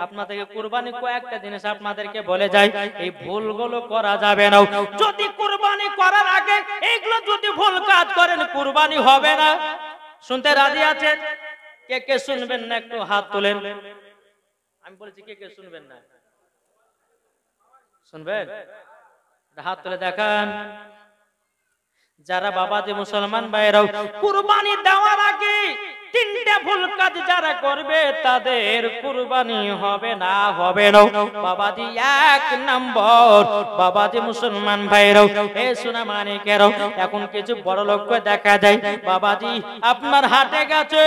আপনাদেরকে কুরবানি কয়েকটা জিনিস আপনাদেরকে বলে যাই, এই ভুলগুলো করা যাবে না। যদি কুরবানি করার আগে এইগুলো যদি ভুল কাজ করেন কুরবানি হবে না। শুনতে রাজি আছেন? কে কে শুনবেন না একটু হাত তোলেন। আমি বলেছি কে কে শুনবেন না, শুনবেন হাত তুলে দেখান। যারা বাবাজি মুসলমান ভাইরাও কুরবানি দেওয়ার আগে তিনটা ভুল কাজ যারা করবে তাদের কুরবানি হবে না, হবে না বাবাজি। এক নম্বর বাবাজি মুসলমান ভাইরাও এ সোনা মানিকেরাও, এখন কিছু বড় লোককে দেখা যায় বাবাজি আপনার হাটে গেছে,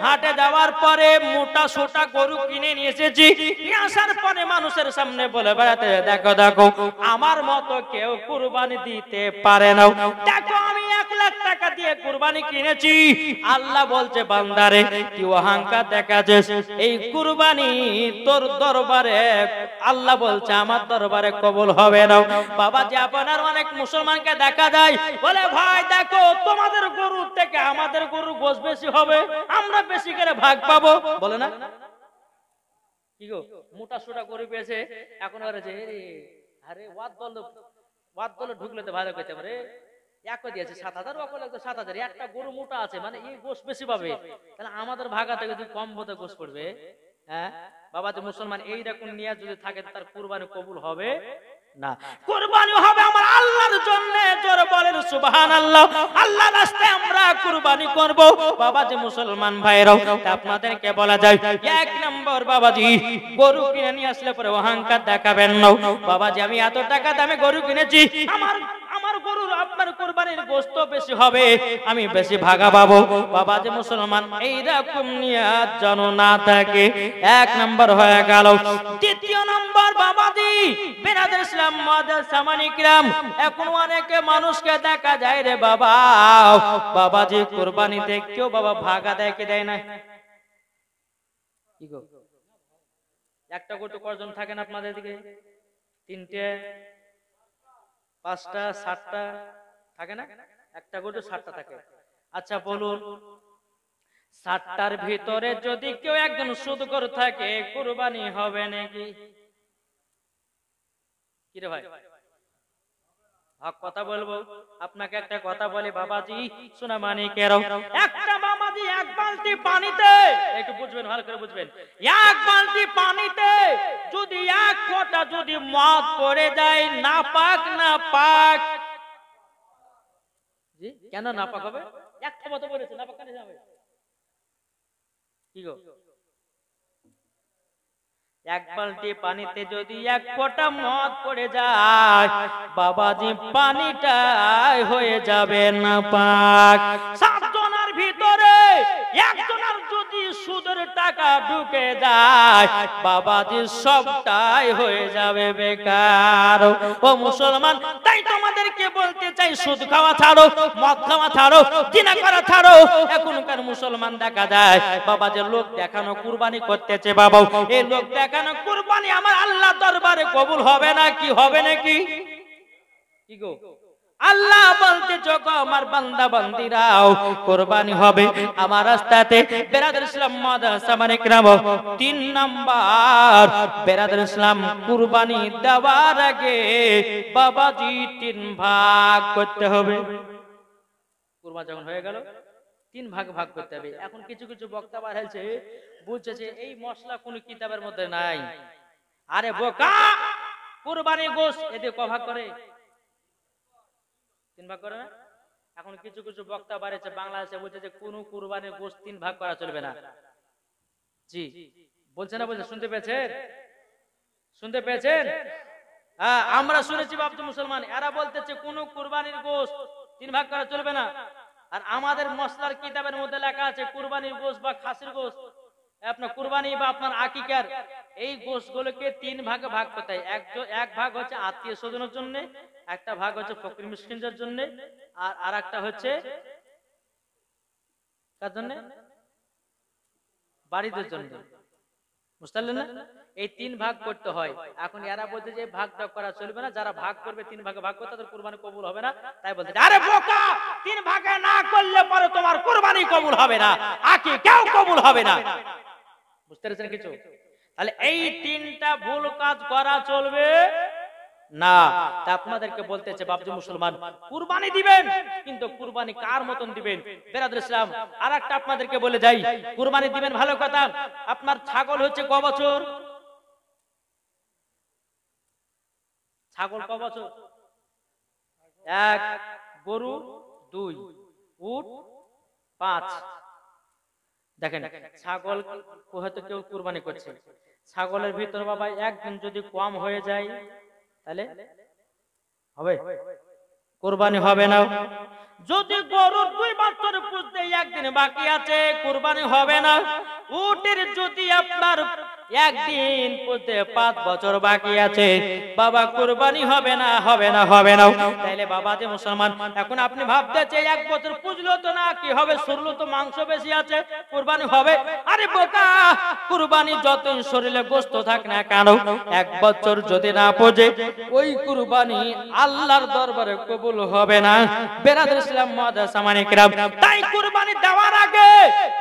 হাটে যাওয়ার পরে মোটা সোটা গরু কিনে নিয়ে এসেছি, নিয়ে আসার পরে মানুষের সামনে বলে বেড়াতে দেখো দেখো আমার মতো কেউ কুরবানি দিতে পারে না, দেখো আমি 1 লাখ টাকা দিয়ে কুরবানি কিনেছি। আল্লাহ বলছে বান্দারে কি অহংকার দেখাছিস, এই কুরবানি তোর দরবারে আল্লাহ বলছে আমার দরবারে কবুল হবে না। বাবাজি আপনার অনেক মুসলমানকে দেখা যায় বলে ভাই দেখো তোমাদের গরু থেকে আমাদের গরু গোশ বেশি হবে, আমরা বেশি করে ভাগ পাবো, বলে না কি গো? মোটা সোটা গরু পেয়েছে এখন আরে ওয়াদ বলে ঢুকলে তো ভালো করতে পারে, এক দিয়েছে 7,000, ও করলে 7,000, একটা গরু মোটা আছে মানে এই গোশ বেশি পাবে, তাহলে আমাদের ভাগা থেকে যদি কম মতো গোশ পড়বে। হ্যাঁ বাবা তো মুসলমান এইরকম নিয়ে যদি থাকে তার কুরবানি কবুল হবে না। কুরবানি হবে আমার আল্লাহর জন্য, জোরে বলেন সুবহানাল্লাহ। আল্লাহর রাস্তায় আমরা কুরবানি করব বাবাজি মুসলমান ভাইরাও। আপনাদেরকে বলা যায় 1 নম্বর বাবাজি গরু কিনে নিয়ে আসলে পরে অহংকার দেখাবেন না। বাবাজি আমি এত টাকা দামে গরু কিনেছি, আমার গরুর আপনার কুরবানির গোশত বেশি হবে, আমি বেশি ভাগা পাবো। বাবাজি মুসলমান এইরকম নিয়ত যেন না থাকে। 1 নম্বর হয়ে গেল। দ্বিতীয় নম্বর বাবাজি বিরাদর ইসলাম মাদার সামানিকরাম, এখন অনেকে মানুষকে দেখা যায় রে বাবা বাবাজি কুরবানিতে কেউ বাবা ভাগা দেয় কি দেয় না? কি গো একটা গরু কয়জন থাকেন আপনাদের দিকে? 3টে 5টা 7টা থাকে না? একটা গরু 7টা থাকে। আচ্ছা বলুন 7টার ভিতরে যদি কেউ একজন সুদখোর থাকে কুরবানি হবে নাকি? কি রে ভাই হক কথা বলবো আপনাকে, একটা কথা বলি বাবাজি সোনা মানিকেরাও, একটা বাবাজি 1 বালতি পানিতে, একটু বুঝবেন ভালো করে বুঝবেন, 1 বালতি পানিতে যদি 1 ফোঁটা যদি মদ পড়ে যায় নাপাক, নাপাক জি কেন নাপাক হবে? 1 ফোঁটা তো পড়েছে নাপাক কেন হবে? কি গো 1 বালতি পানিতে যদি 1 ফোঁটা মদ পড়ে যায় বাবাজি পানিটাই হয়ে যাবে নাপাক। 7 জনের ভিতরে একজনের যদি সুদের টাকা ঢুকে যায় বাবাজি সবটাই হয়ে যাবে বেকার। ও মুসলমান তাই তোমাদেরকে বলতে চাই সুদ খাওয়া ছাড়ো, মদ খাওয়া ছাড়ো, জিনা করা ছাড়ো। এখনকার মুসলমান দেখা যায় বাবাজি লোক দেখানো কুরবানি করতেছে, বাবা এই লোক দেখানো কুরবানি আমার আল্লাহ দরবারে কবুল হবে না কি হবে নাকি? কি গো আল্লাহ বলতে যখন আমার বান্দা বান্দিরাও কুরবানি হবে আমার রাস্তাতে। বিরাদর ইসলাম মাদ্রাসা মানে কিরাম 3 নাম্বার বিরাদর ইসলাম কুরবানি দেওয়ার আগে বাবাজি 3 ভাগ করতে হবে। কুরবানি যখন হয়ে গেল 3 ভাগ ভাগ করতে হবে। এখন কিছু কিছু বক্তা বার হয়েছে বুঝছে এই মশলা কোন কিতাবের মধ্যে নাই। আরে বোকা কুরবানি গোশ এতে ক ভাগ করে? 3 ভাগ করে না? এখন কিছু কিছু বক্তা বাড়িছে বাংলাদেশে বলছে যে কোন কুরবানির গোশ 3 ভাগ করা চলবে না। জি বলছে না? বলছে শুনতে পেয়েছেন? শুনতে পেয়েছেন? হ্যাঁ আমরা শুনেছি বাপজি মুসলমান, এরা বলতেছে কোন কুরবানির গোশ 3 ভাগ করা চলবে না। আর আমাদের মশলার কিতাবের মধ্যে লেখা আছে কুরবানির গোশ বা খাসির গোশ আপনার কুরবানি বা আপনার আকিকার এই গোশগুলোকে 3 ভাগে ভাগ করতে হয়। এক ভাগ হচ্ছে আত্মীয় স্বজনের জন্য, একটা ভাগ হচ্ছে ফকির মিসকিনদের জন্য, আর আরেকটা হচ্ছে কার জন্য? বাড়িদের জন্য। বুঝতে পারলেন না? এই 3 ভাগ করতে হয়। এখন এরা বলতে যে ভাগটা করা চলবে না, যারা ভাগ করবে 3 ভাগে ভাগ করতে তাদের কুরবানি কবুল হবে না। তাই বলতে আরে বোকা 3 ভাগে না করলে পরে তোমার কুরবানি কবুল হবে না, আকিকাও কবুল হবে না। বুঝতে পেরেছেন কিছু? তাহলে এই তিনটা ভুল কাজ করা চলবে না। তা আপনাদেরকে বলতেছে বাপজি মুসলমান, কুরবানি দিবেন, কিন্তু কুরবানি কার মতন দিবেন? বেরাদর ইসলাম আরেকটা আপনাদেরকে বলে যাই, কুরবানি দিবেন ভালো কথা, আপনার ছাগল হচ্ছে ক বছর? ছাগল ক বছর? 1, গরু 2, উট 5। দেখেন ছাগল হয়তো কেউ কুরবানি করছে, ছাগলের ভিতর বাবা একদিন যদি কম হয়ে যায় তাহলে হবে? কুরবানি হবে না। যদি গরুর 2 বছর পুজতে একদিন বাকি আছে, কুরবানি হবে না। উটের যদি আপনার একদিন পুজতে 5 বছর বাকি আছে, বাবা কুরবানি হবে না, হবে না, হবে না। তাইলে বাবা যে মুসলমান, এখন আপনি ভাবতেছে 1 বছর পুজলো তো না কি হবে, শরীরে তো মাংস বেশি আছে, কুরবানি হবে। আরে বোকা, কুরবানি যতই শরীরে গোশত থাক না কেন, 1 বছর যদি না পুজে ওই কুরবানি আল্লাহর দরবারে কবুল হবে না। বেরাদর ইসলাম মুআজ্জাজ সামানে কিরাম, তাই কুরবানি দেওয়ার আগে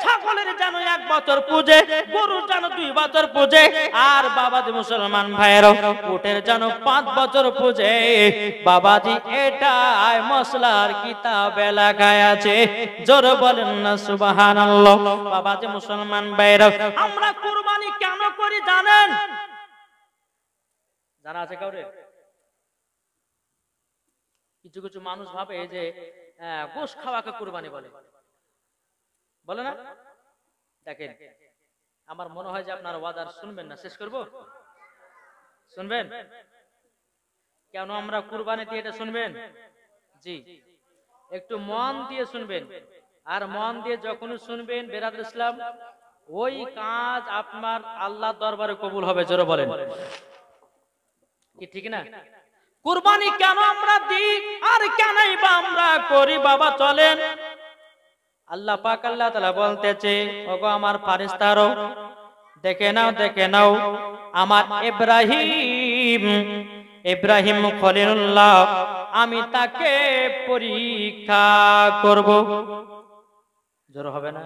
ছাগলের যেন 1 বছর পুজে, গরুর যেন 2 বছর পুজে, আর বাবাজি মুসলমান ভাইয়েরা উটের যেন 5 বছর পুজে। বাবাজি এটাই মসলার কিতাবে লেখা আছে, জোরে বলেন না সুবহানাল্লাহ। বাবাজি মুসলমান ভাইয়েরা, আমরা কুরবানি কেন করি জানেন? জানা আছে কাউরে? কিছু কিছু মানুষ ভাবে যে গোশ খাওয়াকে কুরবানি বলে, বলে না? দেখেন আমার মনে হয় যে আপনারা ওয়াদার শুনবেন না, শেষ করব, শুনবেন কেন আমরা কুরবানি দিয়ে? এটা শুনবেন জি, একটু মন দিয়ে শুনবেন, আর মন দিয়ে যখন শুনবেন বেরাদর ইসলাম, ওই কাজ আপনার আল্লাহর দরবারে কবুল হবে। জোরে বলেন কি ঠিক না? কুরবানি কেন আমরা দিই আর কেনই বা আমরা করি বাবা চলেন। আল্লাহ পাক আল্লাহ তাআলা বলতেছে, ওগো আমার ফেরেশতারো দেখে নাও, দেখে নাও, আমার ইব্রাহিম খলিলুল্লাহ, আমি তাকে পরীক্ষা করব। জোর হবে না?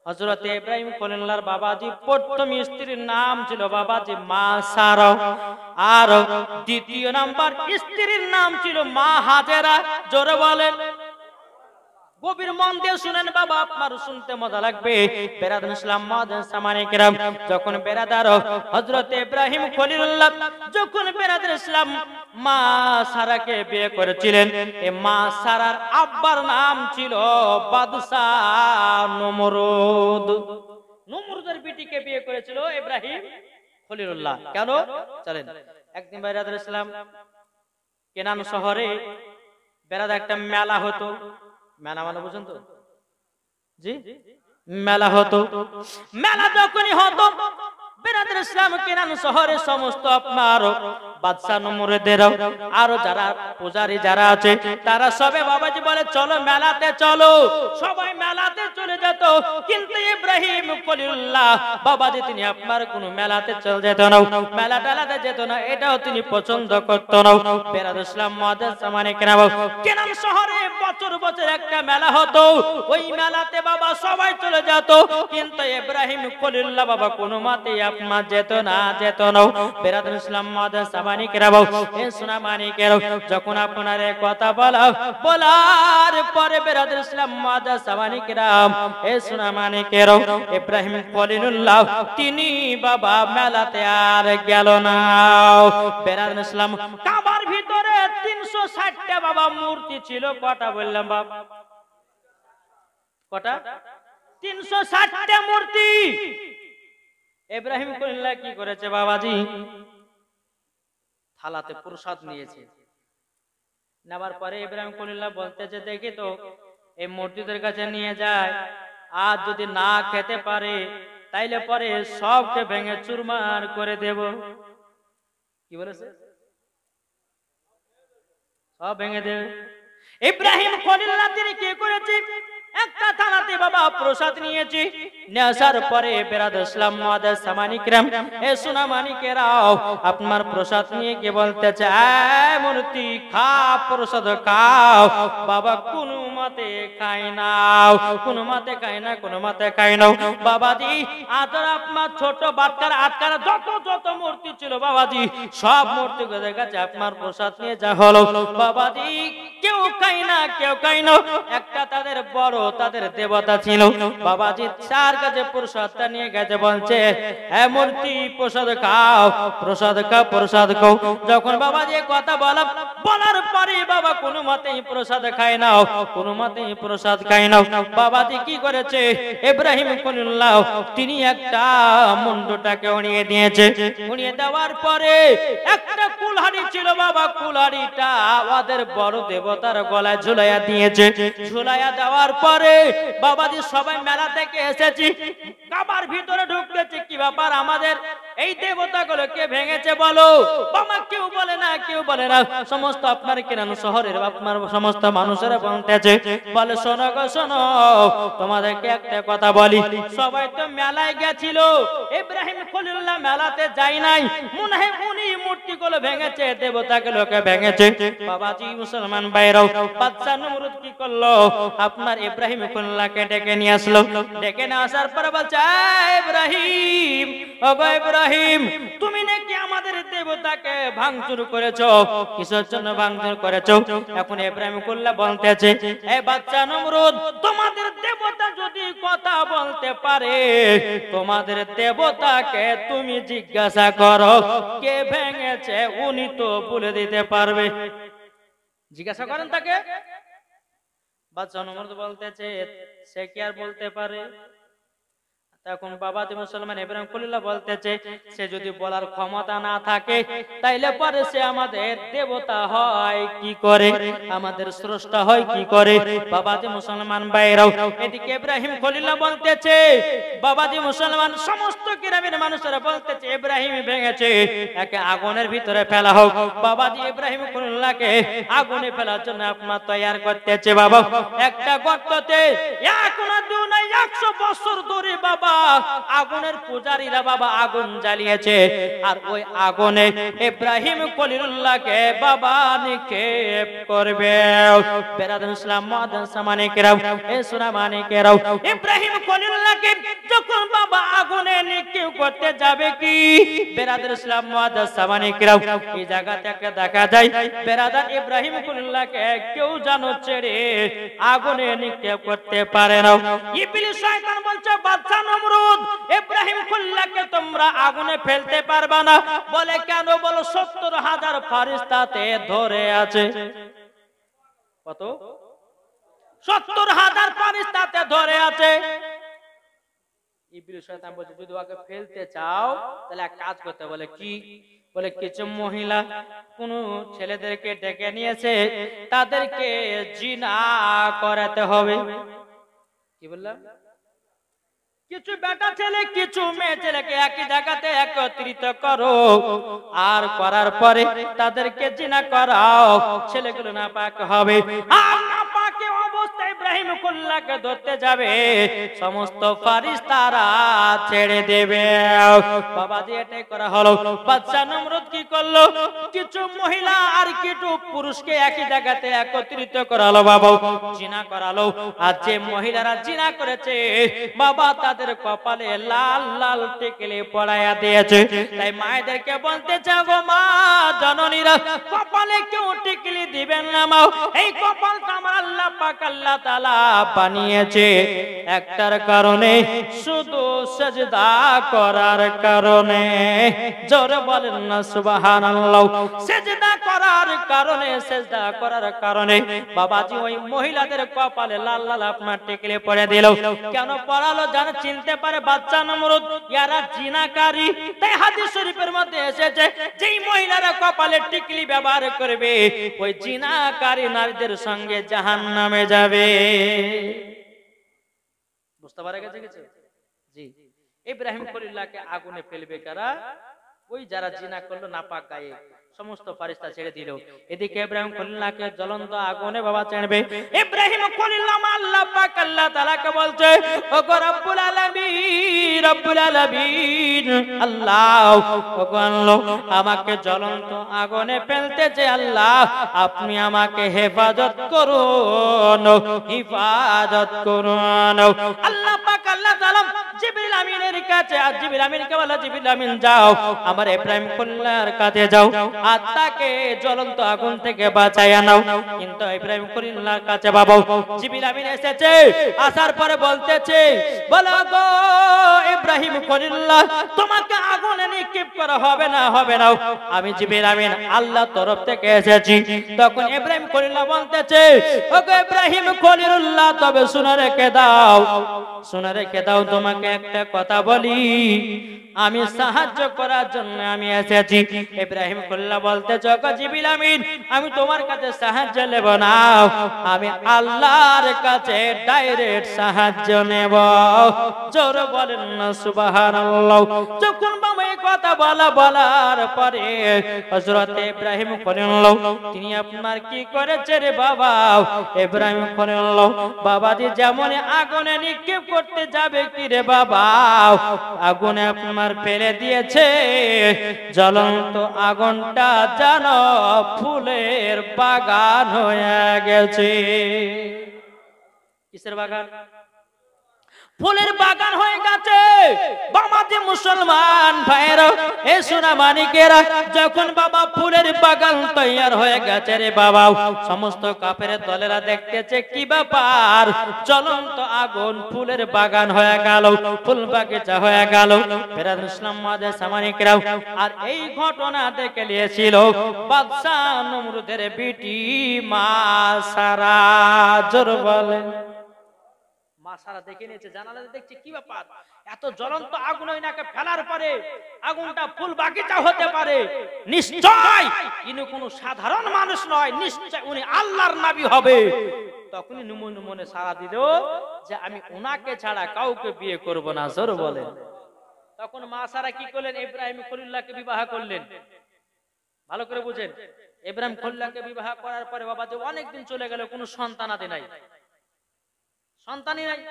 হযরত ইব্রাহিম খলিলুল্লাহর বাবাজি প্রথম স্ত্রীর নাম ছিল বাবাজি মা সারা, আর দ্বিতীয় নাম্বার স্ত্রীর নাম ছিল মা হাজেরা। জোরে বলেন, গভীর মন দিয়ে শুনেন বাবা, আপনার শুনতে মজা লাগবে। বেরাদর ইসলাম মুআজ্জাজ সামানে কিরাম, যখন বেরাদার হযরত ইব্রাহিম খলিলুল্লাহ যখন বেরাদর ইসলাম মা সারাকে বিয়ে করেছিলেন, এই মা সারার আব্বার নাম ছিল বাদশাহ নমরুদ। নমরুদের বিটিকে বিয়ে করেছিল ইব্রাহিম খলিলুল্লাহ। কেন চলেন, একদিন বেরাদর ইসলাম কেনান শহরে বেরাদর একটা মেলা হতো। মেলা মানে বুঝেন তো জি, মেলা হতো। মেলা যখনই হতো বেরাদর ইসলাম কেনান শহরে সমস্ত আপনার বাদশা নমরুদের আরো যারা পূজারী যারা আছে তারা সবে বাবাজি বলে চলো মেলাতে চলো, সবাই মেলাতে চলে যেত। কিন্তু ইব্রাহিম খলিলুল্লাহ বাবাজি তিনি আপনার কোন মেলাতে চলে যেত না, মেলা টেলাতে যেত না, এটাও তিনি পছন্দ করত না। বেরাদর ইসলাম মুআজ্জাজ সামানে কিরাম, কেনান শহরে বছর বছর একটা মেলা হতো, ওই মেলাতে বাবা সবাই চলে যেত, কিন্তু ইব্রাহিম খলিলুল্লাহ বাবা কোনো মতেই আপনার যেত না, যেত না। বেরাদর ইসলাম মুআজ্জাজ সামানে কিরাম, এ সোনা মানিকের যখন আপনার কথা বলার পরে বেরাদর ইসলাম মুআজ্জাজ সামানে কিরাম, এ সোনা মানিকের ইব্রাহিম খলিলুল্লাহ তিনি বাবা মেলাতে আর গেল না। বেরাদর ইসলাম কাবার ভিতরে 360টা বাবা মূর্তি ছিল। কটা বললাম বাবা? কটা? 360টা মূর্তি। ইব্রাহিম খলিলুল্লাহ কি করেছে বাবাজি? থালাতে প্রসাদ নিয়েছে। নেবার পরে ইব্রাহিম খলিলুল্লাহ বলতেছে, দেখি তো এই মূর্তিদের কাছে নিয়ে যায়, আর যদি না খেতে পারে তাইলে পরে সবকে ভেঙে চুরমার করে দেব। কি বলেছে? সব ভেঙে দেবে। ইব্রাহিম খলিলুল্লাহ তিনি কি করেছে? একটা থালাতে বাবা প্রসাদ নিয়েছি, নেওয়ার পরে বেরাদর ইসলাম মুআজ্জাজ সামানে কিরাম, এ সোনা মানিকেরাও আপনার প্রসাদ নিয়ে কি বলতেছে, এই মূর্তি খা, প্রসাদ খাও। বাবা কোন মতে খাই নাও, কোনো মতে খাই না, কোনো মতে খাই নাও। বাবাজি আদর আপনার ছোট বাচ্চার আটকার যত যত মূর্তি ছিল বাবাজি, সব মূর্তি কাছে আপনার প্রসাদ নিয়ে যা হলো বাবাজি, কেউ খাই না, কেউ খাই না। একটা তাদের বড় তাদের দেবতা ছিল বাবাজি, তার কাছে প্রসাদটা নিয়ে গেছে, বলছে হ্যাঁ মূর্তি প্রসাদ খাও, প্রসাদ খাও, প্রসাদ খাও। যখন বাবাজি কথা বলার পরে বাবা কোনো মতেই প্রসাদ খায় না, কোনো মতেই প্রসাদ খায় না। বাবাজি কি করেছে, ইব্রাহিম খলিলুল্লাহ তিনি একটা মুন্ডটাকে উড়িয়ে দিয়েছে। উড়িয়ে দেওয়ার পরে একটা কুলহাড়ি ছিল বাবা, কুলহাড়িটা আমাদের বড় দেবতার গলায় ঝুলাইয়া দিয়েছে। ঝুলাইয়া দেওয়ার পরে বাবাজি সবাই মেলা থেকে এসেছি, কাবার ভিতরে ঢুকতেছে, কি ব্যাপার আমাদের এই দেবতাগুলো কে ভেঙেছে বলো? বাবা কেউ বলে না, কেউ বলে না। সমস্ত আপনার কেরান শহরের আপনার সমস্ত মানুষেরা বলতেছে, বলে শোনো গো শোনো, তোমাদেরকে একটা কথা বলি, সবাই তো মেলায় গেছিল, ইব্রাহিম খলিলুল্লাহ মেলাতে যায় নাই, মনে হয় উনি মূর্তিগুলো ভেঙেছে, দেবতাগুলোকে ভেঙেছে। বাবাজি মুসলমান ভাইরাও, বাদশা নমরুদ কি করলো, আপনার ইব্রাহিম খলিলুল্লাহকে ডেকে নিয়ে আসলো। ডেকে নিয়ে আসার পরে বলছে, ইব্রাহিম, ওগো ইব্রাহিম, তুমি নাকি আমাদের দেবতাকে ভাঙচুর করেছো, কিসের জন্য ভাঙচুর করেছো? এখন ইব্রাহিম খলিলুল্লাহ বলতেছে, এই বাদশা নমরুদ, তোমাদের দেবতা যদি কথা বলতে পারে, তোমাদের দেবতাকে তুমি জিজ্ঞাসা করো কে ভেঙেছে, উনি তো বলে দিতে পারবে। জিজ্ঞাসা করেন তাকে। বাদশা নমরুদ বলতেছে, সে কি আর বলতে পারে? তখন বাবাজি মুসলমান ইব্রাহিম খলিলুল্লাহ বলতেছে, সে যদি বলার ক্ষমতা না থাকে তাইলে পরে সে আমাদের দেবতা হয় কি করে, আমাদের স্রষ্টা হয় কি করে? বাবাজি মুসলমান ভাইরাও, এদিকে ইব্রাহিম খলিলুল্লাহ বলতেছে, বাবাজি মুসলমান সমস্ত গ্রামের মানুষেরা বলতেছে ইব্রাহিম ভেঙেছে, একে আগুনের ভিতরে ফেলা হোক। বাবাজি ইব্রাহিম খলিলুল্লাহকে আগুনে ফেলার জন্য আপনার তৈরি করতেছে। বাবা একটা গর্ততে এক না দুই না 100 বছর ধরে বাবা আগুনের পূজারীরা বাবা আগুন জ্বালিয়েছে, আর ওই আগুনে ইব্রাহিম খলিলুল্লাহকে বাবা নিক্ষেপ করবে। বেরাদুল ইসলাম মুআদ্দিন সামানিকেরাও, এ সুরা মানিকেরাও, ইব্রাহিম খলিলুল্লাহকে যখন বাবা আগুনে নিক্ষেপ করতে যাবে কি বেরাদুল ইসলাম মুআদ্দিন সামানিকেরাও, এই জায়গাতে একটা দেখা যায় বেরাদার ইব্রাহিম খলিলুল্লাহকে কেউ জানো ছেড়ে আগুনে নিক্ষেপ করতে পারে না। ইবলিস শয়তান বলছে, বাদশা নমরুদ, ইব্রাহিম খলিলুল্লাহকে তোমরা আগুনে ফেলতে পারবে না। বলে কেন? বলো 70,000 ফেরেশতাতে ধরে আছে। কত? 70,000 ফেরেশতাতে ধরে আছে। ইবলিস শয়তান বলছে, যদি ওকে ফেলতে চাও তাহলে এক কাজ করতে। বলে কি? বলে কিছু মহিলা কোন ছেলেদেরকে ডেকে নিয়েছে, তাদেরকে জিনা করাতে হবে। কি বললাম? কিছু বেটা ছেলে কিছু মেয়ে ছেলেকে একই জায়গাতে একত্রিত করো, আর করার পরে তাদেরকে জিনা করাও, ছেলেগুলো নাপাক হবে। আর নাপাকে অবস্থায় ইব্রাহিম খলিলুল্লাহকে ধরতে যাবে, সমস্ত ফেরেশতারা ছেড়ে দেবে। বাবাজি এটাই করা হলো। বাদশা নমরুদ কি করলো? কিছু মহিলা আর কিছু পুরুষকে একই জায়গাতে একত্রিত করালো, বাবা জিনা করালো। আর যে মহিলারা জিনা করেছে বাবা, তাদের কপালে লাল লাল টিকলি পড়াইয়া দিয়েছে। তাই মায়েদেরকে বলতে চাও, গো মা জননীরা, কপালে কেউ টিকলি দিবেন না মা, এই কপালটা আমার আল্লাহ পাক আল্লাহ তাআলা বানিয়েছে একটার কারণে, শুধু সিজদা করার কারণে। জোরে বলেন না সুবহানাল্লাহ। সিজদা করার কারণে, সিজদা করার কারণে বাবাজি ওই মহিলাদের কপালে লাল লাল আপনার টিকলি পড়ে দিল। কেন পড়ালো জানো? চিনতে পারে বাদশা নমরুদ ইয়ারা জিনাকারী। তাই হাদিস শরীফের মধ্যে এসেছে, যেই মহিলারা কপালে টিকলি ব্যবহার করবে ওই জিনাকারী নারীদের সঙ্গে জাহান্নামে যাবে। বুঝতে পারা গেছে কিছু? জি। ইব্রাহিম খলিলুল্লাহকে আগুনে ফেলবে কারা? ওই যারা জিনা করলো নাপাক গায়ে। সমস্ত ফেরেশতা ছেড়ে দিল। এদিকে ইব্রাহিম খলিলুল্লাহকে জ্বলন্ত আগুনে বাবা ছেড়বে। ইব্রাহিম খলিলুল্লাহ আল্লাহ পাক আল্লাহ তাআলাকে বলছে, ওগো রব্বুল আলামিন, রব্বুল আলামিন, আল্লাহ, ওগো আল্লাহ, আমাকে জ্বলন্ত আগুনে ফেলতেছে, আল্লাহ আপনি আমাকে হেফাজত করুন, হেফাজত করুন। আল্লাহ পাক আল্লাহ তাআলা জিবরিল আমিনের কাছে, আর জিবরিল আমিনকে বলে, জিবরিল আমিন যাও আমার ইব্রাহিম খলিলুল্লাহর কাছে যাও, আর তাকে জ্বলন্ত আগুন থেকে বাঁচাইয়া নাও। কিন্তু ইব্রাহিম খলিলুল্লাহর কাছে বাবা জিবরিল আমিন এসেছে, আসার পরে বলতেছে, বলো গো ইব্রাহিম খলিলুল্লাহ, তোমাকে আগুনে নিক্ষেপ করা হবে না, হবে না, আমি জিবরিল আমিন আল্লাহর তরফ থেকে এসেছি। তখন ইব্রাহিম খলিলুল্লাহ বলতেছে, ওগো ইব্রাহিম খলিলুল্লাহ, তবে শুনে রেখে দাও, শুনে রেখে দাও, তোমাকে একটা কথা বলি, আমি সাহায্য করার জন্য আমি এসেছি। ইব্রাহিম খলিলুল্লাহ বলতেছে, ওগো জিবরিল আমিন, আমি তোমার কাছে সাহায্য নেব না, আমি আল্লাহর কাছে ডাইরেক্ট সাহায্য নেব। জোরে বলেন না সুবহানাল্লাহ। যখন বাবা এই কথা বলার পরে হযরত ইব্রাহিম খলিলুল্লাহ তিনি আপনার কি করেছে রে বাবা, ইব্রাহিম খলিলুল্লাহ বাবাজি যেমন আগুনে নিক্ষেপ করতে যাবে কি রে বাবা, আগুনে আপনার ফেলে দিয়েছে, জ্বলন্ত আগুনটা যেন ফুলের বাগান হয়ে গেছে। কিসের বাগান? ফুলের বাগান হয়ে গেছে। বাবাজি মুসলমান ভাইরা, এ সোনা মানিকেরা, যখন বাবা ফুলের বাগান তৈয়ার হয়ে গেছে রে বাবা, সমস্ত কাফের দলেরা দেখতেছে কি ব্যাপার, জ্বলন্ত আগুন ফুলের বাগান হয়ে গেল, ফুল বাগিচা হয়ে গেল। ফেরাদ ইসলাম মাদের সামানিকেরা, আর এই ঘটনা দেখে নিয়েছিল বাদশাহ নমরুদের বিটি মা সারা। জোর বলেন, মা সারা দেখে নিয়েছে, জানালাতে দেখছে কি ব্যাপার, এত জ্বলন্ত আগুন ওনাকে ফেলার পরে আগুনটা ফুল বাগিচা হতে পারে, নিশ্চয় ইনি কোনো সাধারণ মানুষ নয়, নিশ্চয় উনি আল্লাহর নবী হবে। তখনই মনে সারা দিল যে আমি ওনাকে ছাড়া কাউকে বিয়ে করব না। জোর বলেন। তখন মা সারা কি করলেন, ইব্রাহিম খলিলুল্লাহকে বিবাহ করলেন। ভালো করে বুঝেন, ইব্রাহিম খলিলুল্লাহকে বিবাহ করার পরে বাবা যে অনেকদিন চলে গেল, কোনো সন্তানাদি নাই, সন্তানই নাই।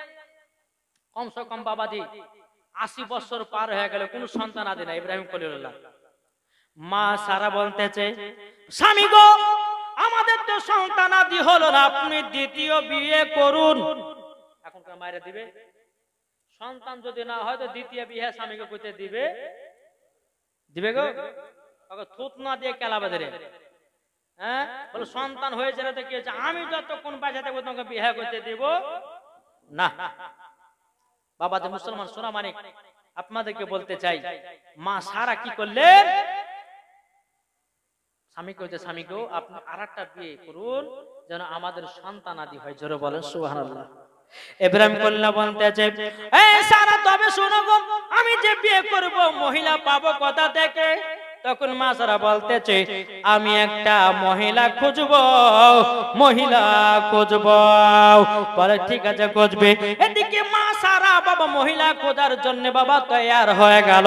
কমসে কম বাবাজি 80 বছর পার হয়ে গেল, কোন সন্তান আদি নাই ইব্রাহিম খলিলুল্লাহ। মা সারা বলতেছে, স্বামী গো, আমাদের তো সন্তান আদি হলো না, আপনি দ্বিতীয় বিয়ে করুন। এখনকার মায়েরা দিবে, সন্তান যদি না হয় তো দ্বিতীয় বিয়ে স্বামীকে করতে দিবে, দিবে গো? থুত না দিয়ে কেলাবে ধরে, হ্যাঁ বলে সন্তান হয়েছে না তো কি হয়েছে, আমি যতক্ষণ বাঁচা থাকবো তোমাকে বিয়ে করতে দিব না। বাবা যে মুসলমান সোনা মানিক, আপনাদেরকে বলতে চাই, মা সারা কি করলেন, স্বামী কইতে, স্বামী গো আপনি আরেকটা বিয়ে করুন যেন আমাদের সন্তান আদি হয়। জোরে বলেন সুবহানাল্লাহ। ইব্রাহিম খলিলুল্লাহ বলতেছে, এই সারা তবে শোনো গো, আমি যে বিয়ে করব মহিলা পাবো কোথা থেকে? তখন মা সারা বলতেছে, আমি একটা মহিলা খুঁজবো, মহিলা খুঁজবো। বলে ঠিক আছে খুঁজবে। এদিকে মা সারা বাবা মহিলা খোঁজার জন্য বাবা তৈয়ার হয়ে গেল।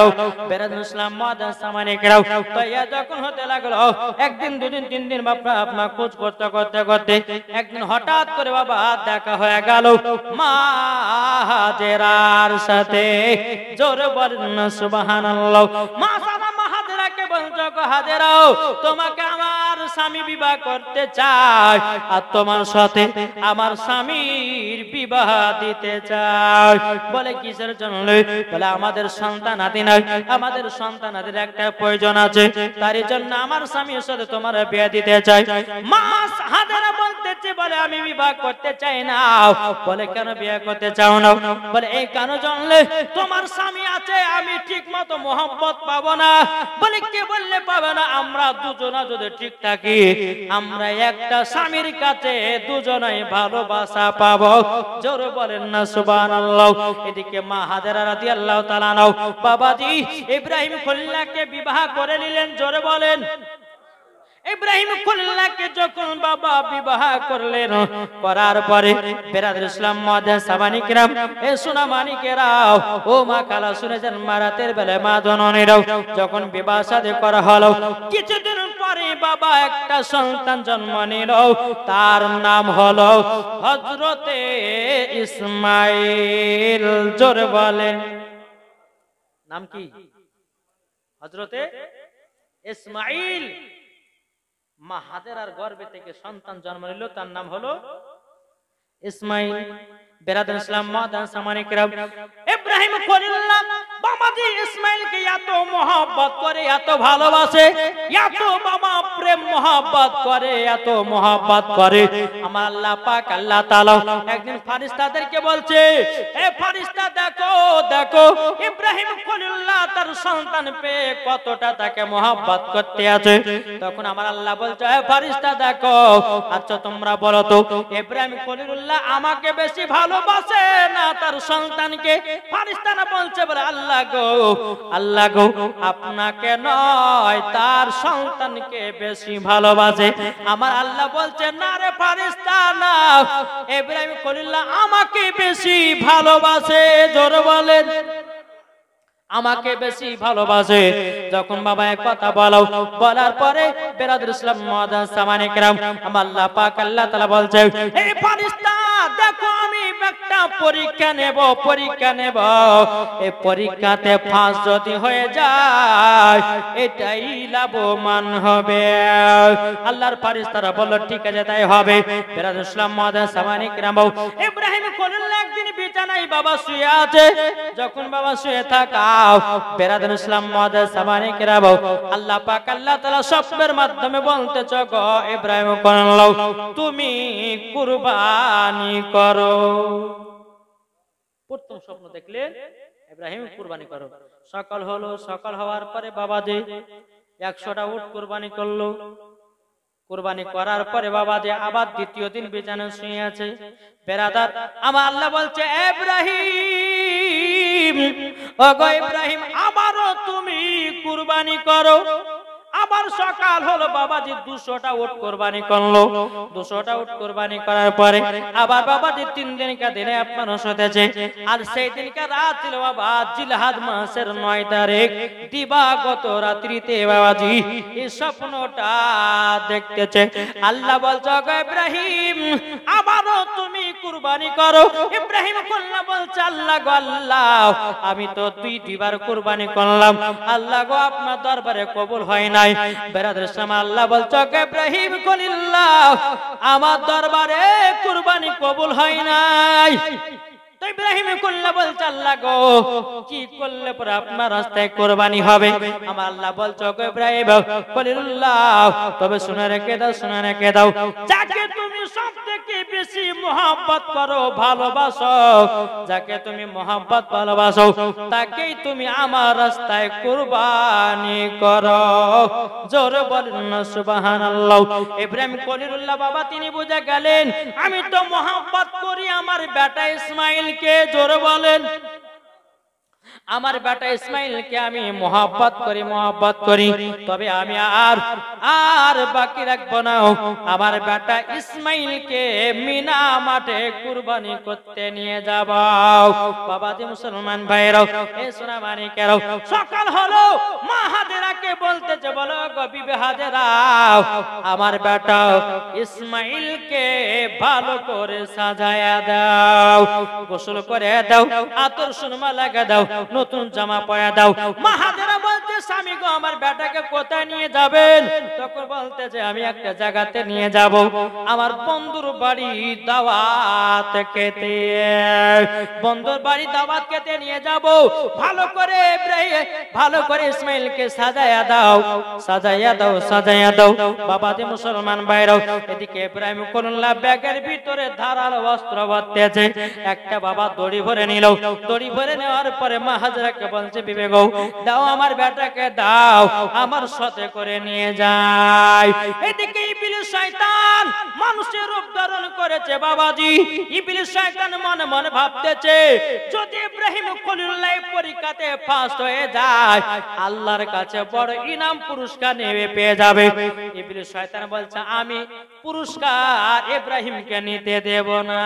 বেরাদুল ইসলাম মাদ্রাসা মানিকেরাও তৈয়ার যখন হতে লাগলো, একদিন দুদিন তিন দিন বাবা আপনার খোঁজ করতে করতে করতে একদিন হঠাৎ করে বাবা দেখা হয়ে গেল মা হাজেরার সাথে। জোরে বলেন সুবহানাল্লাহ। মা সারা হাজেরাকে বলছো, হাজেরাও তোমাকে আমার স্বামী বিবাহ করতে চায়, আর তোমার সাথে আমার স্বামীর বিবাহ দিতে চায়। বলে কিসের জন্য? বলে আমাদের সন্তান আদি নাই, আমাদের সন্তান আদির একটা প্রয়োজন আছে, তার জন্য আমার স্বামীর সাথে তোমার বিয়ে দিতে চাই। মা হাজেরা বলতেছে, বলে আমি বিবাহ করতে চাই না। বলে কেন বিয়ে করতে চাও না? বলে এই কেন জানলে, তোমার স্বামী আছে, আমি ঠিক মতো মোহাম্মত পাবো না। বলে কে বললে পাবে না? আমরা দুজনা যদি ঠিক থাকি, আমরা একটা স্বামীর কাছে দুজনাই ভালোবাসা পাবো। জোরে বলেন না সুবহানাল্লাহ। এদিকে মা হাজেরা রাদিয়াল্লাহু তাআলা আনহা বাবাজি ইব্রাহিম খলিলুল্লাহকে বিবাহ করে নিলেন। জোরে বলেন। ইব্রাহিম খলিলুল্লাহকে যখন বাবা বিবাহ করলেন, করার পরে বেরাদুল ইসলাম মাদান সাবানি কিরাম, এ সোনা মানিকেরাও, ও মা খালা শুনেছেন, মারাতের বেলা মা জননীরাও, যখন বিবাহ শাদী করা হলো, কিছুদিন পরে বাবা একটা সন্তান জন্ম নিল, তার নাম হলো হযরতে ইসমাইল। জোরে বলেন, নাম কি? হযরতে ইসমাইল। মা হাজেরার গর্ভে থেকে সন্তান জন্ম নিল, তার নাম হলো ইসমাইল। বেরাদুল ইসলাম মাদান সামানি কিরাম, ইব্রাহিম খলিলুল্লাহ বাবাজি ইসমাইলকে এত মহব্বত করে, এত ভালোবাসে, এত বাবা প্রেম মহব্বত করে, এত মহব্বত করে। আমার আল্লাহ পাক আল্লাহ তাআলা একদিন ফেরেশতাদেরকে বলছে, এ ফেরেশতা দেখো দেখো ইব্রাহিম খলিলুল্লাহ তার সন্তান পেয়ে কতটা তাকে মহব্বত করতে আছে। তখন আমার আল্লাহ বলছে, এ ফেরেশতা দেখো, আচ্ছা তোমরা বলো তো ইব্রাহিম খলিলুল্লাহ আমাকে বেশি ভালোবাসে না তার সন্তানকে? ফেরেশতারা বলছে, বলে আল্লাহ গো, আল্লাহ গো, আপনাকে নয় তার সন্তানকে বেশি ভালোবাসে। আমার আল্লাহ বলছে, না রে ফেরেশতা না, ইব্রাহিম খলিলুল্লাহ আমাকে বেশি ভালোবাসে। জোরে বলেন, আমাকে বেশি ভালোবাসে। যখন বাবা এক কথা বলো, বলার পরে বেরাদুল ইসলাম মাদান সামানি কিরাম, আমার আল্লাহ পাক আল্লাহ তাআলা বলছে, এই ফেরেশতা দেখো আমি একটা পরীক্ষা নেব, পরীক্ষা নেব, এই পরীক্ষাতে পাস যদি হয়ে যায় এটাই লাভবান হবে। আল্লাহর ফেরেশতারা বলল, ঠিক আছে তাই হবে। বেরাদুল ইসলাম মাদান সামানি কিরাম, ইব্রাহিম খলিলুল্লাহ একদিন বিছানায় বাবা শুয়ে আছে। যখন বাবা শুয়ে থাকা, বেরাদুল ইসলাম মাদান সামানি কিরাম, আল্লাহ পাক আল্লাহ তাআলা স্বপ্নের মাধ্যমে বলতেছ, গো ইব্রাহিম খলিলুল্লাহ তুমি কুরবানি করো। প্রথম স্বপ্ন দেখলেন ইব্রাহিম কুরবানি করো। সকাল হলো, সকাল হওয়ার পরে বাবা যে 100টা উট কুরবানি করলো। কুরবানি করার পরে বাবা যে আবার দ্বিতীয় দিন বিছানায় শুয়ে আছে। বেরাদার আমার আল্লাহ বলছে, ইব্রাহিম, ও গো ইব্রাহিম আবারও তুমি কুরবানি করো। আবার সকাল হলো, বাবাজি 200টা উট কুরবানি করলো। 200টা উট কুরবানি করার পরে আবার বাবাজি 3 দিনকার দিনে আপনার হতেছে। আর সেই দিনকার রাত ছিল বাবা জিলহাজ মাসের 9 তারিখ, দিবাগত রাত্রিতে বাবাজি এই স্বপ্নটা দেখতেছে। আল্লাহ বলছে, গো ইব্রাহিম আবারও তুমি কুরবানি করো। ইব্রাহিম কল্লা বলছে, আল্লাহ গো আল্লাহ, আমি তো 2বার কুরবানি করলাম, আল্লাহ গো আপনার দরবারে কবুল হয় নাই। বেরাদুল ইসলাম আল্লাহ বলছে, ইব্রাহিম খলিলুল্লাহ আমার দরবারে কুরবানি কবুল হয় নাই। তো ইব্রাহিম কল্লা বলছে, আল্লাহ গো কি করলে পরে আপনার রাস্তায় কুরবানি হবে? আমার আল্লাহ বলছে, ইব্রাহিম খলিলুল্লাহ তবে শুনে রেখে দাও, শুনে রেখে দাও, যাকে তুমি সবথেকে বেশি মহব্বত করো, ভালোবাসো, যাকে তুমি মহব্বত ভালোবাসো, তাকেই তুমি আমার রাস্তায় কুরবানি করো। জোরে বলেন না সুবহানাল্লাহ। ইব্রাহিম খলিলুল্লাহ বাবা তিনি বুঝে গেলেন, আমি তো মহব্বত করি আমার বেটা ইসমাইল কে। জোরে বলেন, আমার বেটা ইসমাইলকে আমি মহব্বত করি, মহব্বত করি, তবে আমি আর বাকি রাখবো না। আমার বেটা ইসমাইলকে মিনা মাঠে কুরবানি করতে নিয়ে যাব। বাবাজি মুসলমান ভাইরাও, এ সোনা মানিকেরাও, সকাল হলো, মা হাজেরাকে বলতেছে, বলো গো বিবি হাজেরা আমার বেটা ইসমাইলকে ভালো করে সাজায়া দাও, গোসল করে দাও, আতর সুরমা লাগা দাও, নতুন জামা পরা দাও। মা হাজেরা বলতে, স্বামী গো আমার বেটাকে কোথায় নিয়ে যাবেন? তখন বলতেছে, আমি একটা জায়গাতে নিয়ে যাব, আমার বন্ধুর বাড়ি দাওয়াত খেতে, বন্ধুর বাড়ি দাওয়াত খেতে নিয়ে যাব। ভালো করে ভালো করে ইসমাইলকে সাজায়া দাও, সাজায়া দাও, সাজায়া দাও। বাবাজি মুসলমান ভাইরাও, এদিকে ইব্রাহিম খলিলুল্লাহ ব্যাগের ভিতরে ধারালো অস্ত্র ভর্তি। একটা বাবা দড়ি ভরে নিল। দড়ি ভরে নেওয়ার পরে মা হাজেরাকে বলছে, বিবে গো দাও আমার বেটাকে বেটাকে দাও, আমার সাথে করে নিয়ে যায়। এদিকে ইবলিস শয়তান মানুষের রূপ ধারণ করেছে বাবাজি। ইবলিস শয়তান মনে মনে ভাবতেছে, যদি ইব্রাহিম খলিলুল্লাহ পরীক্ষাতে ফার্স্ট হয়ে যায়, আল্লাহর কাছে বড় ইনাম পুরস্কার নেবে পেয়ে যাবে। ইবলিস শয়তান বলছে, আমি পুরস্কার ইব্রাহিমকে নিতে দেব না।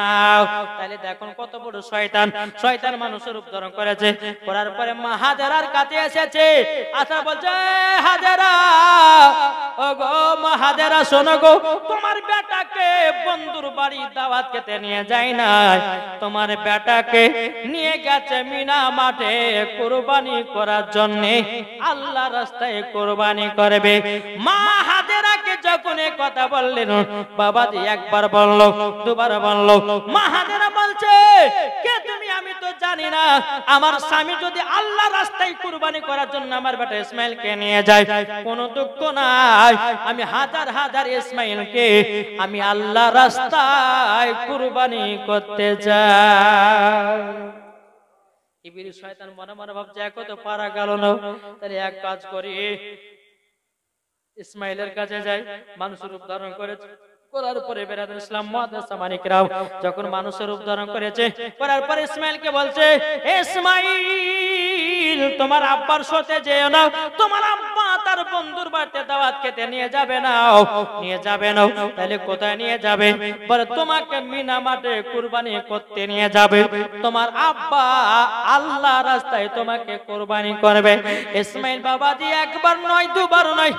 তাহলে দেখুন কত বড় শয়তান। শয়তান মানুষের রূপ ধারণ করেছে, করার পরে মা হাজেরার কাছে এসেছে। আচ্ছা বলছে, হাজেরা, ও গো মা হাজেরা, শোনো গো, তোমার বেটাকে বন্ধুর বাড়ি দাওয়াত খেতে নিয়ে যায় না, তোমার বেটাকে নিয়ে গেছে মিনা মাঠে কুরবানি করার জন্য, আল্লাহ রাস্তায় কুরবানি করবে। মা হাজেরাকে যখন এই কথা বললেন, বাবাজি একবার বললো, দুবার বললো, মা হাজেরা বলছে, কে তুমি? আমি তো জানি না। আমার স্বামী যদি আল্লাহ রাস্তায় কুরবানি করার জন্য আমার বেটা ইসমাইলকে নিয়ে যায়, কোনো দুঃখ নাই, আমি হাজার হাজার ইসমাইলকে আমি আল্লাহ রাস্তায় কুরবানি করতে চাই। ইবলিস শয়তান মনে মনে ভাবছে, এক তো পারা গেল না, তাহলে এক কাজ করি, ইসমাইলের কাছে যাই। মানুষের রূপ ধারণ করেছে, করার পরে বেরাদুল ইসলাম মুআদ্দাস মানিকরাও যখন মানুষের রূপ ধারণ করেছে, করার পরে ইসমাইলকে বলছে, ইসমাইল তোমার আব্বার সাথে যেও না, তোমার আব্বা তার বন্ধুর বাড়িতে দাওয়াত খেতে নিয়ে যাবে না, নিয়ে যাবে না। তাহলে কোথায় নিয়ে যাবে? বলে তোমাকে মিনা মাঠে কুরবানি করতে নিয়ে যাবে, তোমার আব্বা আল্লাহ রাস্তায় তোমাকে কুরবানি করবে। ইসমাইল বাবাজি একবার নয়, দুবার নয়,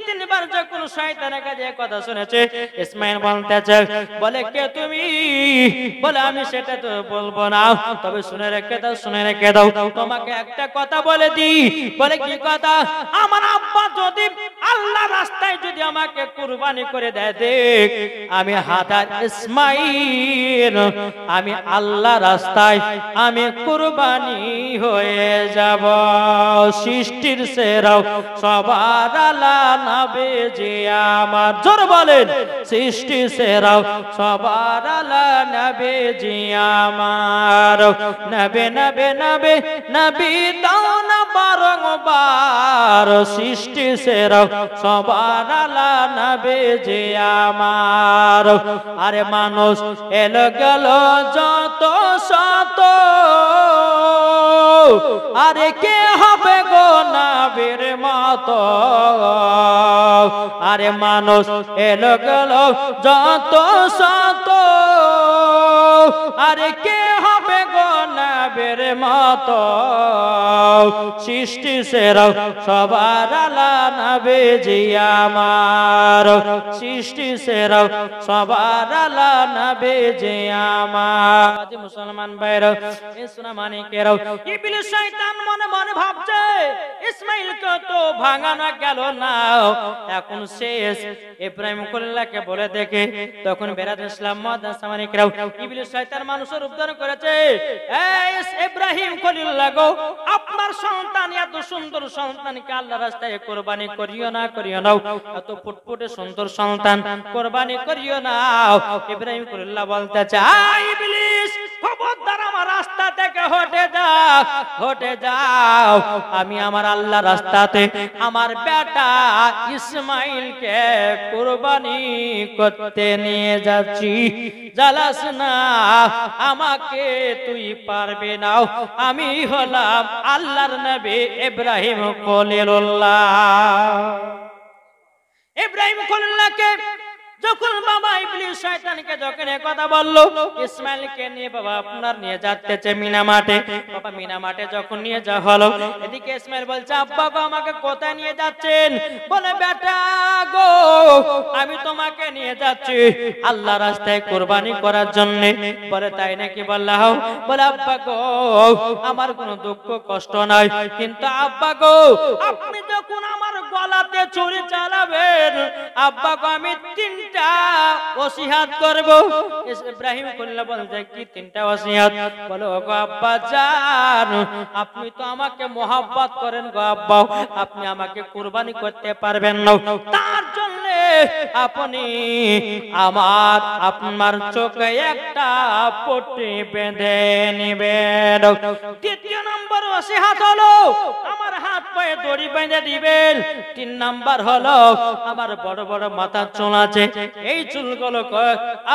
তিনবার যখন শয়তানের কাছে কথা শুনেছে, ইসমাইল বলতেছে, বলে কে তুমি? বলে আমি সেটা তো বলবো না, তবে শুনে রেখে দাও, শুনে রেখে দাও, তোমাকে একটা কথা বলে দি। বলে কি কথা? আমার আব্বা যদি আল্লাহ রাস্তায় যদি আমাকে কুরবানি করে দেয়, দেখ আমি হাজার ইসমাইল আমি আল্লাহ রাস্তায় আমি কুরবানি হয়ে যাব। সৃষ্টির সেরাও সবার আলা নবী জি আমার, জোর বলেন, সৃষ্টি সেরাও সবার আলা নবী জি আমার, নবে নবে নবে নবী দাও না বারংবার, সৃষ্টি সেরাও সবার আলা নবী জি আমার। আরে মানুষ এলো গেল যত শত, আরে কে হবে গো নবীর মতো? আরে মানুষ এলো গেল যত শত, আরে কে হবে গো নবীর মতো? সৃষ্টি সেরা সবার আলা নবী জি আমার, সৃষ্টি সেরা সবার আলা নবী জি আমার। মুসলমান ভাইরা, এই সোনা মানিকেরাও, ইবলিস শয়তান মনে মনে ভাবছে, ইসমাইলকে তো ভাঙানো গেল না, এখন শেষ। ইব্রাহিম খলিলুল্লাহকে বলে দেখে, তখন বেরাদুল ইসলাম মুআদ্দাস মানিকেরাও, ইবলিস শয়তান মানুষের রূপ ধারণ করেছে, এই ইব্রাহিম খলিলুল্লাহ গো, আপনার সন্তান এত সুন্দর সন্তানকে আল্লাহ রাস্তায় কুরবানি করিও না, করিও না, এত ফুটফুটে সুন্দর সন্তান কুরবানি করিও না। ইব্রাহিম খলিলুল্লাহ বলতেছে, ইবলিস খবরদার আমার রাস্তা থেকে হটে যাও, হটে যাও, আমি আমার আল্লাহ রাস্তাতে আমার বেটা ইসমাইলকে কুরবানি করতে নিয়ে যাচ্ছি, জ্বালাস না আমাকে, তুই পারবে না, আমি হলাম আল্লাহর নবী ইব্রাহিম খলিলুল্লাহ। ইব্রাহিম খলিলুল্লাহকে যখন বাবা ইবলিস শয়তানকে যখন এই কথা বলল, ইসমাইলকে নিয়ে বাবা আপনার নিয়ে যাচ্ছে মিনা মাঠে। বাবা মিনা মাঠে যখন নিয়ে যাওয়া হলো, এদিকে ইসমাইল বলছে, আব্বা গো আমাকে কোথায় নিয়ে যাচ্ছেন? বলে বেটা গো, আমি তোমাকে নিয়ে যাচ্ছি আল্লাহ রাস্তায় কুরবানি করার জন্য। বলে তাই নাকি? বললাম। বলে আব্বা গো আমার কোনো দুঃখ কষ্ট নাই, কিন্তু আব্বা গো আপনি যখন আমার গলাতে ছুরি চালাবেন, আব্বা গো আমি তিনটা ওসিয়াত করব। ইব্রাহিম খলিলুল্লাহ বলছে, কি তিনটা ওসিয়াত? বলে ওগো আব্বা জান, আপনি তো আমাকে মোহাব্বত করেন গো আব্বা, আপনি আমাকে কুরবানি করতে পারবেন না, তার জন্য আপনি আপনার চোখে একটা পট্টি বেঁধে নেবেন। দ্বিতীয় নম্বর ওসিয়াত হলো, আমার হাত পায়ে দড়ি কুরবানিটা দিবেন। 3 নাম্বার হলো আমার বড় বড় মাথার চুল আছে, এই চুলগুলো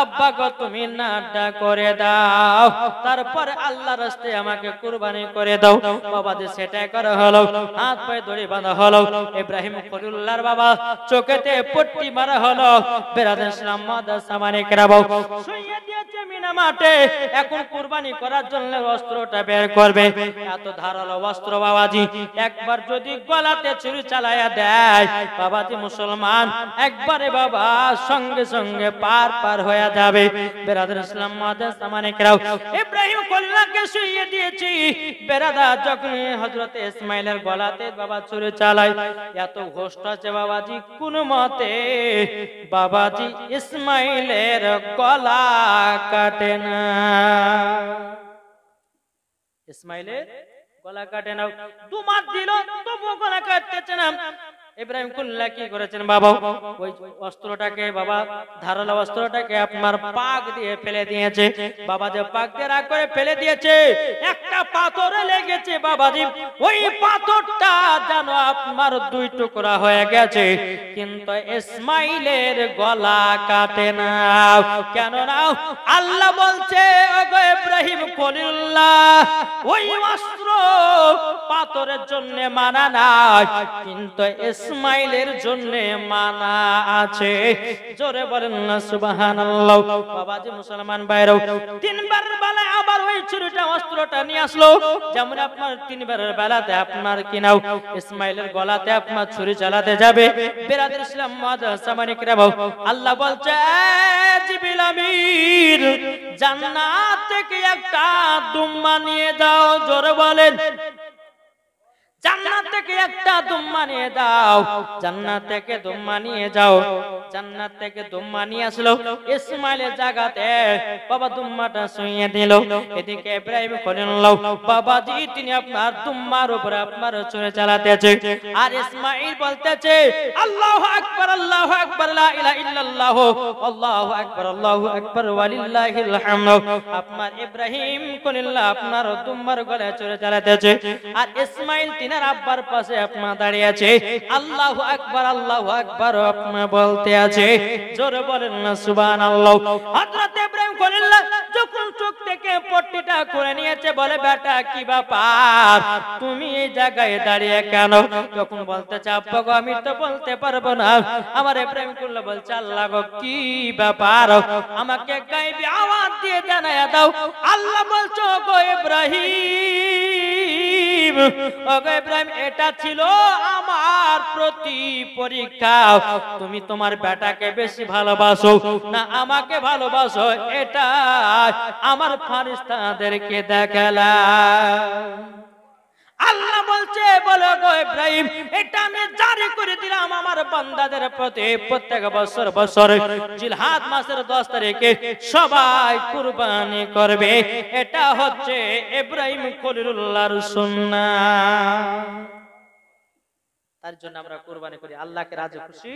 আব্বা গো তুমি নাড্ডা করে দাও, তারপরে আল্লাহর রাস্তায় আমাকে কুরবানি করে দাও। বাবা যে সেটা করা হলো, হাত পায়ে দড়ি বাঁধা হলো, ইব্রাহিম খলিলুল্লাহর বাবা চোখেতে পট্টি মারা হলো। বেরাদার ইসলাম মাদ্রাসা মানে কেরাবো শুইয়ে দিয়েছে মিনা মাঠে। এখন কুরবানি করার জন্য অস্ত্রটা বের করবে। এত ধারালো অস্ত্র বাবাজি, একবার যদি গলাতে ছুরি চালায়া দেয় বাবাজি মুসলমান একবারে বাবা সঙ্গে সঙ্গে পার হয়ে যাবে। বেরাদার ইসলাম মাদ্রাসা মানে কেরাও ইব্রাহিম খলিলুল্লাহকে শুইয়ে দিয়েছি। বেরাদার যখন হযরত ইসমাইলের গলাতে বাবা ছুরি চালায়, এত কষ্ট আছে বাবাজি, কোন মতে বাবাজি ইসমাইলের গলা কাটে না। ইসমাইলের গলা কাটে না, দুমার দিল তবু গলা কাটতেছে না। ইব্রাহিম খলিলুল্লাহ কি করেছেন বাবা, ওই অস্ত্রটাকে বাবা ধারালো অস্ত্রটাকে আপনার পাক দিয়ে ফেলে দিয়েছে। বাবা যে পাক দিয়ে রাগ করে ফেলে দিয়েছে, একটা পাথরে লেগেছে বাবাজি, ওই পাথরটা যেন আপনার 2 টুকরা হয়ে গেছে, কিন্তু ইসমাইলের গলা কাটে না। কেন না? আল্লাহ বলছে ওগো ইব্রাহিম খলিলুল্লাহ, ওই অস্ত্র পাথরের জন্য মানা নাই, কিন্তু ইসমাইলের জন্য মানা আছে। জোরে বলেন না সুবহানাল্লাহ। বাবাজি মুসলমান ভাইরাও 3 বার বেলা আবার ওই ছুরিটা অস্ত্রটা নিয়ে আসলো। যেমন আপনার 3 বারের বেলাতে আপনার কি নাও ইসমাইলের গলাতে আপনার ছুরি চালাতে যাবে। বেরাদার ইসলাম মাদ্রাসা মানে কেরাবো আল্লাহ বলছে জিবরিল আমিন জান্নাত থেকে একটা দুম্বা নিয়ে যাও। জোরে বলেন জান্নাত থেকে একটা দুম্বা নিয়ে দাও। জান্নাত থেকে দুম্বা নিয়ে যাও। জান্নাত থেকে দুম্বা নিয়ে আসলো ইসমাইলের জায়গাতে বাবা দুম্বাটা শুইয়ে দিল। এদিকে ইব্রাহিম খলিলুল্লাহ বাবাজি তিনি আপনার দুম্বার উপরে আপনার ছুরি চালাতেছে, আর ইসমাইল বলতেছে আল্লাহু আকবার আল্লাহু আকবার লা ইলাহা ইল্লাল্লাহ আল্লাহু আকবার ওয়ালিল্লাহিল হামদ। আপনার ইব্রাহিম খলিলুল্লাহ আপনার দুম্বার গলায় ছুরি চালাতেছে, আর ইসমাইল তিনার আব্বার পাশে আপনার দাঁড়িয়ে আছে, আল্লাহু আকবার আপনার বলতে আছে। জোরে বলেন না সুবহানাল্লাহ। হযরত ইব্রাহিম খলিলুল্লাহ যখন চোখ থেকে পট্টিটা খুলে নিয়েছে, বলে বেটা কি ব্যাপার, তুমি এই জায়গায় দাঁড়িয়ে কেন? যখন বলতেছে আব্বা গো আমি তো বলতে পারবো না। আমার ইব্রাহিম খলিলুল্লাহ বলছে আল্লাহ গো কি ব্যাপার, আমাকে গায়বী আওয়াজ দিয়ে জানায়া দাও। আল্লাহ বলছো গো ইব্রাহিম, ওগো ইব্রাহিম এটা ছিল আমার প্রতি পরীক্ষা, তুমি তোমার বেটাকে বেশি ভালোবাসো না আমাকে ভালোবাসো, এটা আমার ফেরেশতাদেরকে দেখালাম। আল্লাহ বলছে বলো গো ইব্রাহিম এটা আমি জারি করে দিলাম আমার বান্দাদের প্রতি, প্রত্যেক বছর জিলহাদ মাসের 10 তারিখে সবাই কুরবানি করবে। এটা হচ্ছে ইব্রাহিম খলিলুল্লাহর সুন্নাহ। তার জন্য আমরা কুরবানি করি আল্লাহকে রাজি খুশি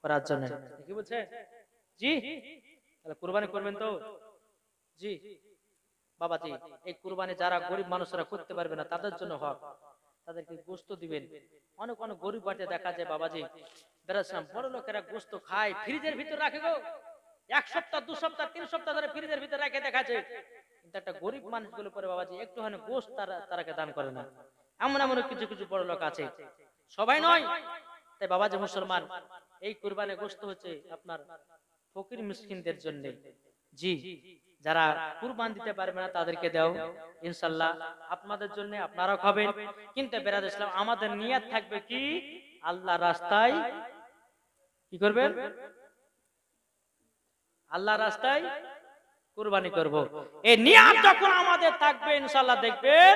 করার জন্য। কি বলছে জি? তাহলে কুরবানি করবেন তো জি বাবাজি। এই কুরবানি যারা গরিব মানুষরা করতে পারবে না তাদের জন্য হক, তাদেরকে গোশত দিবেন। অনেক অনেক গরিব বাড়িতে দেখা যায় বাবাজি বেরাসাম বড় লোকেরা গোশত খায় ফ্রিজের ভিতর রাখে গো, 1 সপ্তাহ 2 সপ্তাহ 3 সপ্তাহ ধরে ফ্রিজের ভিতর রেখে দেখাচ্ছে, কিন্তু একটা গরিব মানুষগুলো পরে বাবাজি একটুখানি গোশত তারাকে দান করে না। এমন এমন কিছু কিছু বড় লোক আছে, সবাই নয়। তাই বাবাজি মুসলমান এই কুরবানি গোশত হচ্ছে আপনার ফকির মিসকিনদের জন্য। জি যারা কুরবান দিতে পারবে না তাদেরকে দাও, ইনশাআল্লাহ আপনাদের জন্য আপনারা খাবেন। কিন্তু বেরাদার ইসলাম আমাদের নিয়ত থাকবে কি আল্লাহর রাস্তায় কি করবেন, আল্লাহর রাস্তায় কুরবানি করব। এই নিয়ত যখন আমাদের থাকবে ইনশাআল্লাহ দেখবেন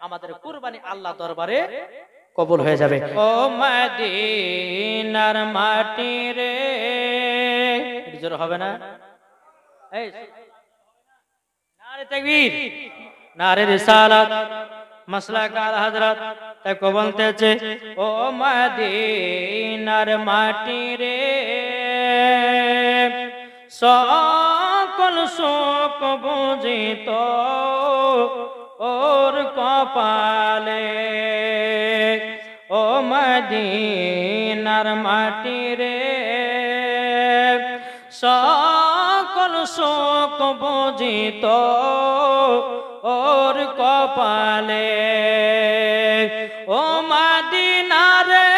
আমাদের কুরবানি আল্লাহ দরবারে কবুল হয়ে যাবে। ও মদিনার মাটি রে, জোর হবে না? এই নারে তাকবীর, নারে রিসালাত, মাসলাক আলা হযরত তাকে বলতেছে ও মদিনার মাটি রে, সকল শোক বুঝিত ওর কপালে, ও মদিনার মাটি রে সকল শোক বুঝিত ওর কপালে ও মদিনা রে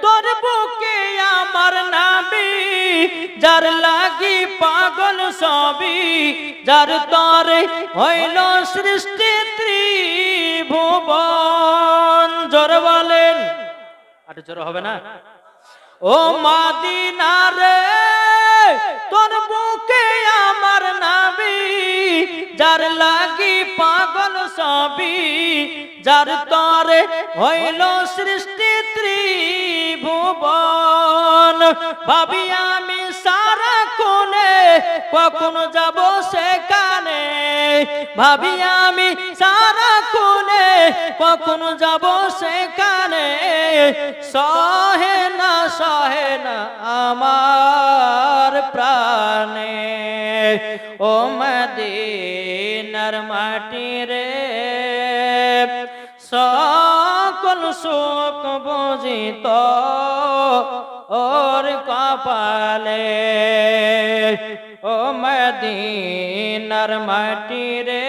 তোর বুকে আমার নবী যার লাগি পাগল সবই যার তরে হইল সৃষ্টি ত্রিভুবন জোর বলেন আর জোর হবে না ও মদিনা রে তোর বুকে আমার নবী যার লাগি পাগল সবই যার তরে হইল সৃষ্টি ত্রিভুবন ভাবি আমি সারা কোণে কখন যাব সেখানে ভাবি আমি সারা কোণে কখন যাব সেখানে সহে না আমার প্রাণে ও মদিনার মাটি রে সকল শোক বুঝিত ওর কপালে ও মদিনার মাটি রে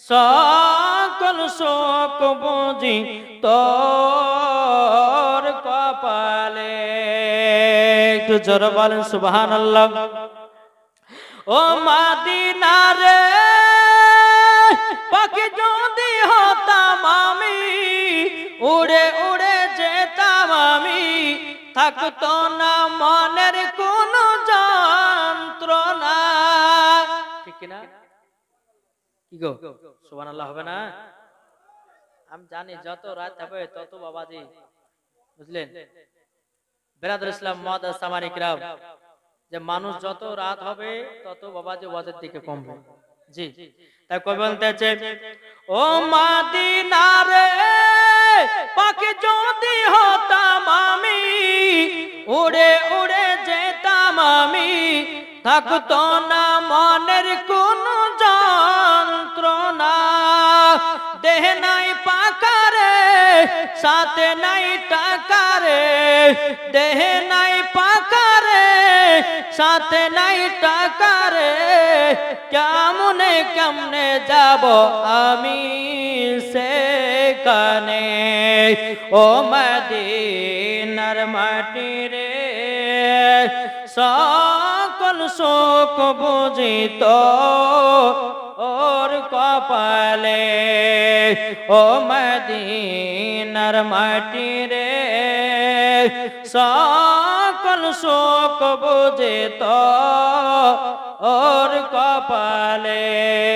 সকল শোক বুঝিত ওর কপালে একটু জোরে বলেন সুবহানাল্লাহ ও মদিনা রে পাখি যদি হতাম আমি উড়ে উড়ে যেতাম আমি থাকতো না মনের কোনো যন্ত্রণা ঠিক না কি গো সুবহানাল্লাহ হবে না আমি জানি যত রাত হবে তত বাবাজি বুঝলেন বেরাদুল ইসলাম মুআদ্দাস সামানী কিরাম যে মানুষ যত রাত হবে তত বাবাজি ওয়াজের দিকে কমবে জি তাই কই বলতেছে ও মদিনা রে পাখি যদি হতাম আমি উড়ে উড়ে যেতাম আমি থাকতো না মনের কোনো যন্ত্রণা দেহ নাই পাকা রে সাথে নাই টাকা রে দেহ নাই পাকা রে সাথে নাই টাকা রে কেমনে কেমনে যাব আমি সেখানে ও মদিনার মাটি রে সকল শোক বুঝিত ওর কপালে ও মদিনার মাটি রে সকল শোক বুঝিত ওর কপালে